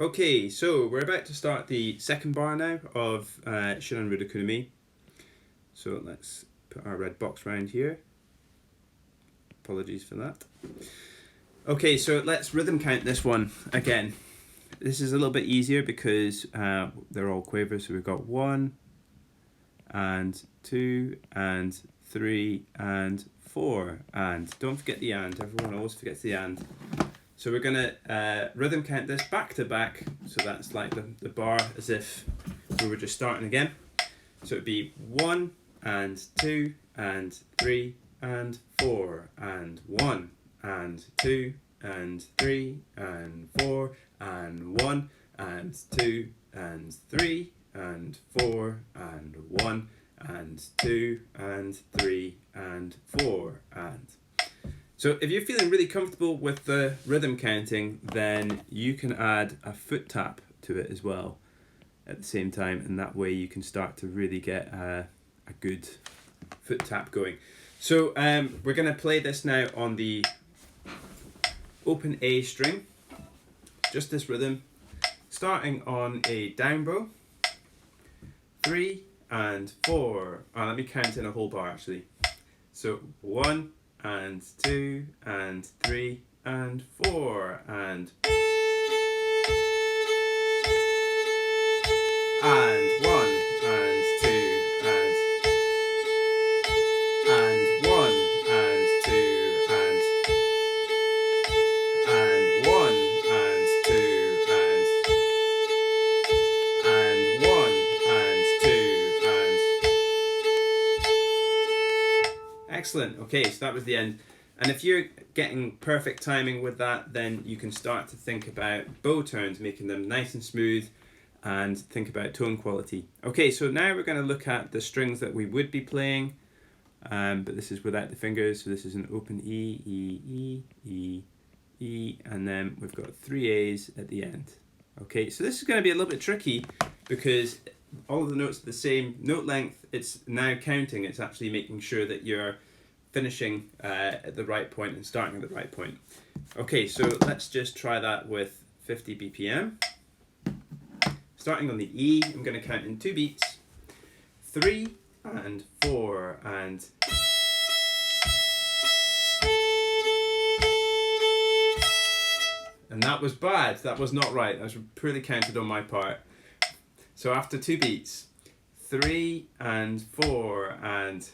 Okay, so we're about to start the second bar now of Shiran Rudakunami. So let's put our red box round here. Apologies for that. Okay, so let's rhythm count this one again. This is a little bit easier because they're all quavers. So we've got 1 and 2 and 3 and 4 and don't forget the and. Everyone always forgets the and. So we're going to rhythm count this back to back, so that's like the bar as if we were just starting again. So it'd be 1 and 2 and 3 and 4 and 1 and 2 and 3 and 4 and 1 and 2 and 3 and 4 and 1 and 2 and 3 and 4 and... So if you're feeling really comfortable with the rhythm counting, then you can add a foot tap to it as well at the same time, and that way you can start to really get a good foot tap going. So we're going to play this now on the open A string, just this rhythm, starting on a down bow, 3 and 4. Let me count in a whole bar actually. So 1 and 2 and 3 and 4 and 1 and 2 and 1 and 2 and 1 and 2 and 1 and 2 and... Excellent. Okay, so that was the end. And if you're getting perfect timing with that, then you can start to think about bow turns, making them nice and smooth, and think about tone quality. Okay, so now we're going to look at the strings that we would be playing, but this is without the fingers. So this is an open E, E, E, E, E, and then we've got 3 A's at the end. Okay, so this is going to be a little bit tricky because all of the notes are the same note length. It's now counting. It's actually making sure that you're finishing at the right point and starting at the right point. Okay, so let's just try that with 50 BPM. Starting on the E, I'm going to count in 2 beats. 3 and 4 and... And that was bad. That was not right. That was poorly counted on my part. So after 2 beats, 3 and 4 and...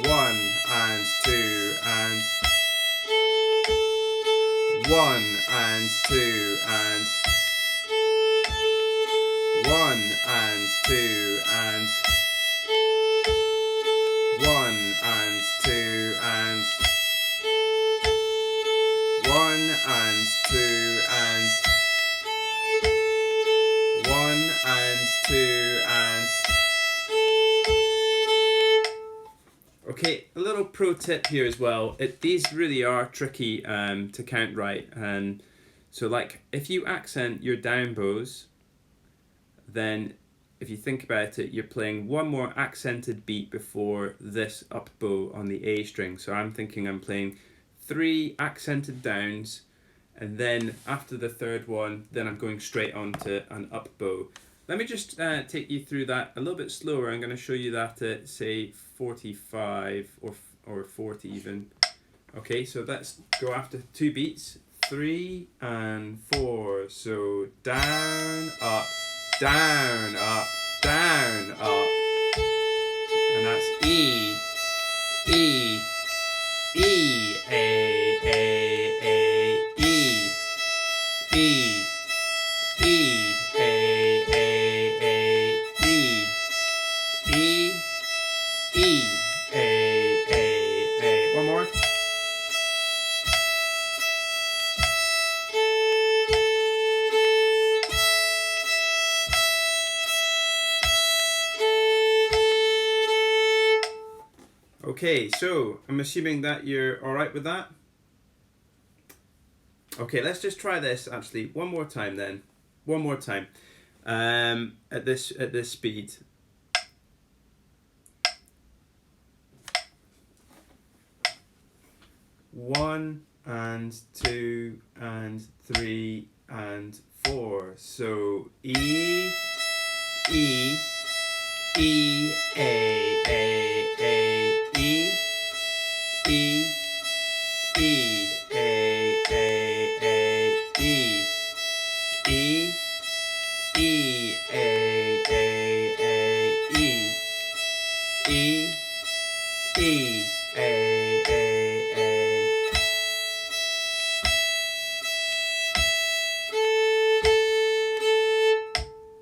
1 and 2 and 1 and 2 and 1 and 2 and 1 and 2 and 1 and 2 and 1 and 2 and... Okay, a little pro tip here as well. These really are tricky to count right. So like if you accent your down bows, then if you think about it, you're playing one more accented beat before this up bow on the A string. So I'm thinking I'm playing 3 accented downs, and then after the third one, then I'm going straight on to an up bow. Let me just take you through that a little bit slower. I'm going to show you that at say 45 or 40 even. Okay, so let's go after 2 beats. 3 and 4. So down, up, down, up, down, up. And that's E, E, E, A, A, E, E, E, A, A, E, E, E, A. One more. Okay, so I'm assuming that you're all right with that. Okay, let's just try this actually one more time then. One more time. At this speed. 1 and 2 and 3 and 4. So E, E, E, A, E, E, E, A, E, E, E, A, E, E, E, A.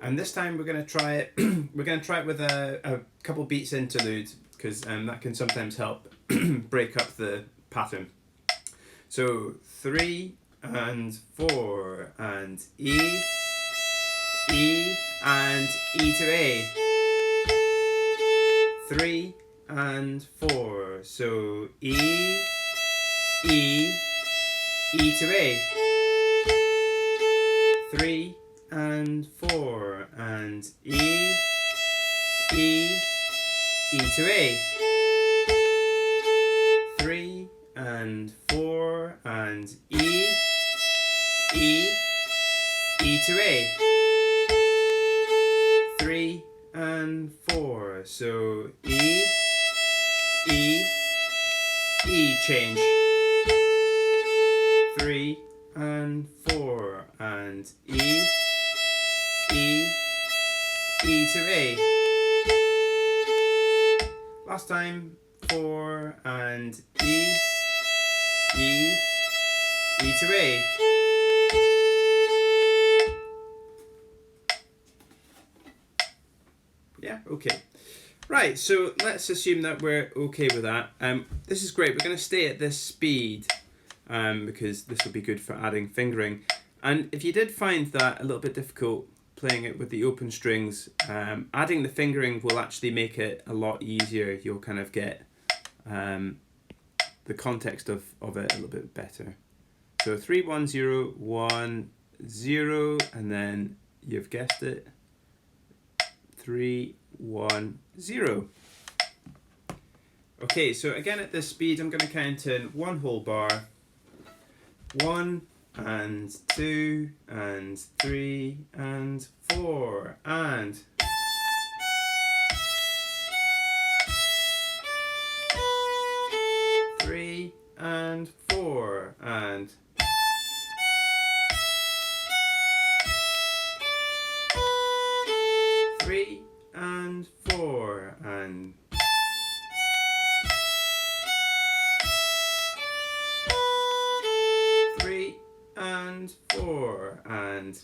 And this time we're going to try it. We're going to try it with a couple beats interlude, because that can sometimes help break up the pattern. So 3 and 4 and E, E and E to A. 3 and 4. So E, E, E to A. 3 and 4 and E, E, E to A. 3 and 4 and E, E, E to A. 3 and 4. So E, E, E change. 3 and 4 and E, E, E to A. Last time, 4 and E, E, E to A. Yeah, okay. Right, so let's assume that we're okay with that. This is great. We're going to stay at this speed because this will be good for adding fingering. And if you did find that a little bit difficult playing it with the open strings, adding the fingering will actually make it a lot easier. You'll kind of get the context of it a little bit better. So 3, 1, 0, 1, 0, and then you've guessed it, 3, 1, 0. Okay, so again at this speed I'm going to count in one whole bar. 1 and 2 and 3 and 4 and 3 and 4 and 3 and 4 and 3 and 4 and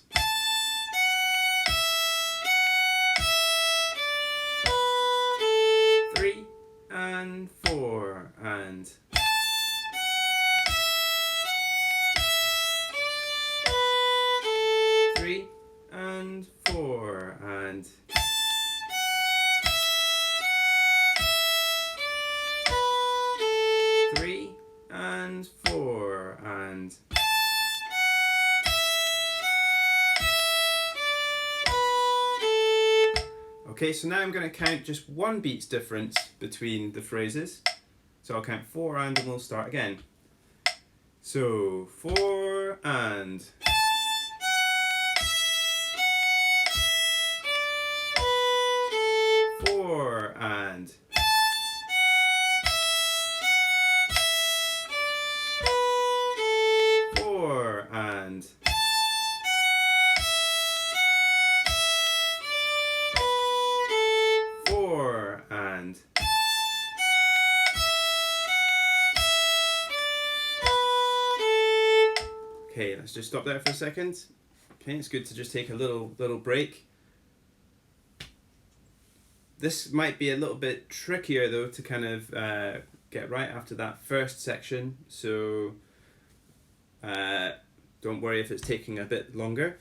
3 and 4 and 3 and 4 and 3 and 4 and 3. Okay, so now I'm going to count just one beat's difference between the phrases. So I'll count 4 and we'll start again. So 4 and 4 and 4 and 4 and okay, let's just stop there for a second. Okay, it's good to just take a little break. This might be a little bit trickier though to kind of get right after that first section, so don't worry if it's taking a bit longer.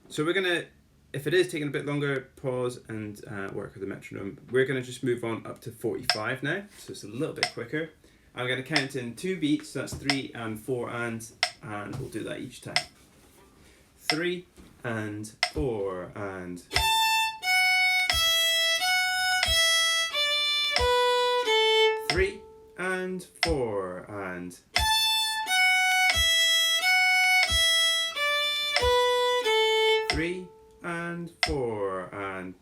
So we're gonna, if it is taking a bit longer, pause and work with the metronome. We're gonna just move on up to 45 now, so it's a little bit quicker. I'm gonna count in 2 beats, so that's 3 and 4 and we'll do that each time. 3 and 4 and 3 and 4 and 3 and 4 and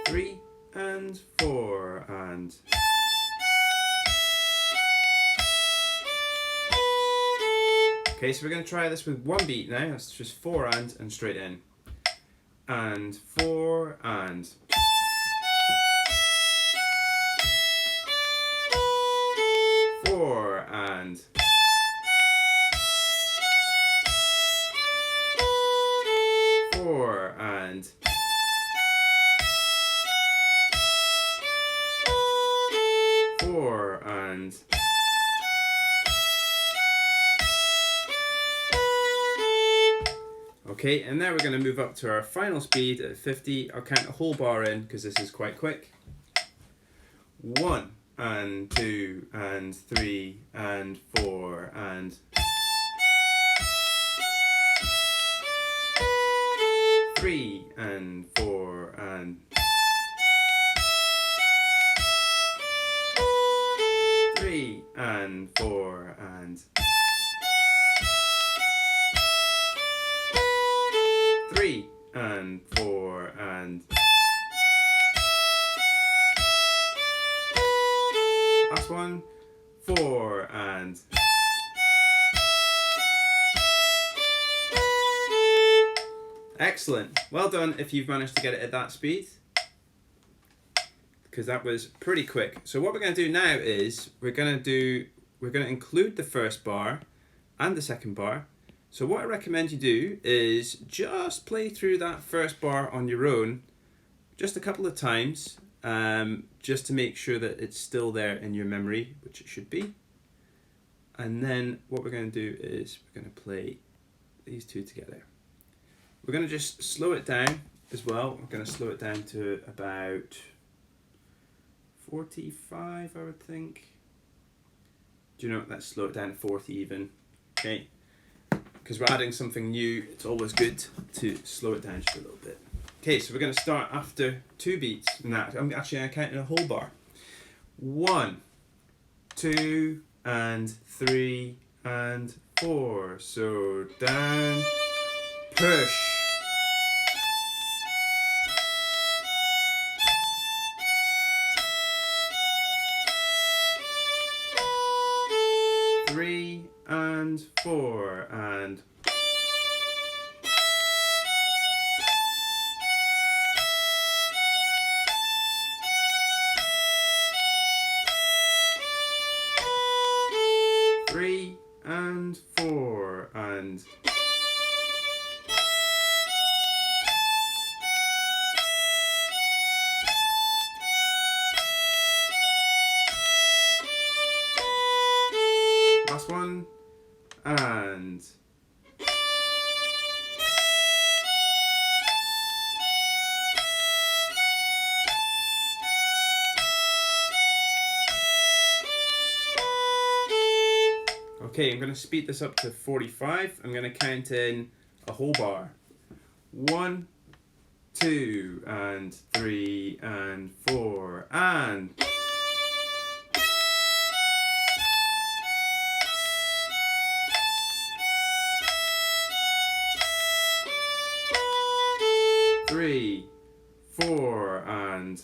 3 and 4 and okay, so we're going to try this with one beat now. That's just 4 and straight in. And 4 and 4 and 4 and 4 and okay, and now we're going to move up to our final speed at 50. I'll count a whole bar in because this is quite quick. 1 and 2 and 3 and 4 and 3 and 4 and 3 and 4 and 3 and 4 and last one, 4 and excellent. Well done if you've managed to get it at that speed, because that was pretty quick. So what we're going to do now is we're going to include the first bar and the second bar. So what I recommend you do is just play through that first bar on your own just a couple of times, just to make sure that it's still there in your memory, which it should be. And then what we're going to do is we're going to play these two together. We're going to just slow it down as well. We're going to slow it down to about 45, I would think. Do you know what? Let's slow it down to 40 even. Okay. Because we're adding something new, it's always good to slow it down just a little bit. Okay, so we're going to start after 2 beats. Now, I'm actually going to count in a whole bar. 1, 2, and 3, and 4. So down, push. Three and 4 and 3 and 4 and last one and okay, I'm going to speed this up to 45. I'm going to count in a whole bar. 1, 2, and 3, and 4, and 3, 4, and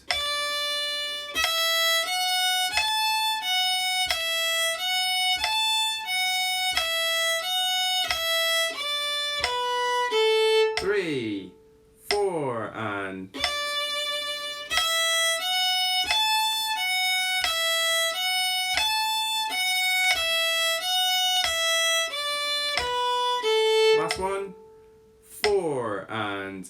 three, 4, and last one, 4, and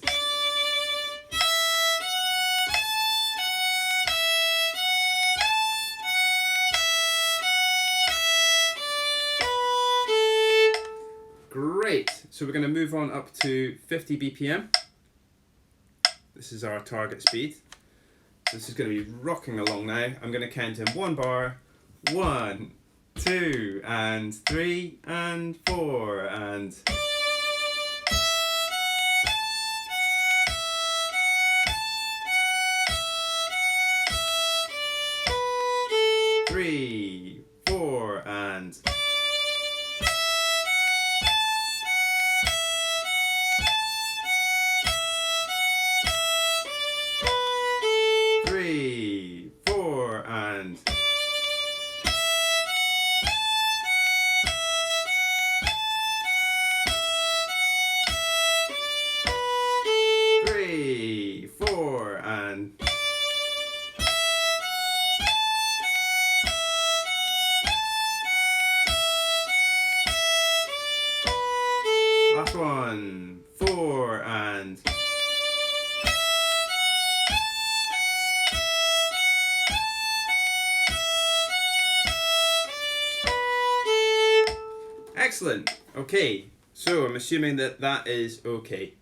great. So we're going to move on up to 50 BPM. This is our target speed. This is going to be rocking along now. I'm going to count in 1 bar. 1, 2, and 3, and 4, and 3, 4, and Excellent. Okay, so I'm assuming that that is okay.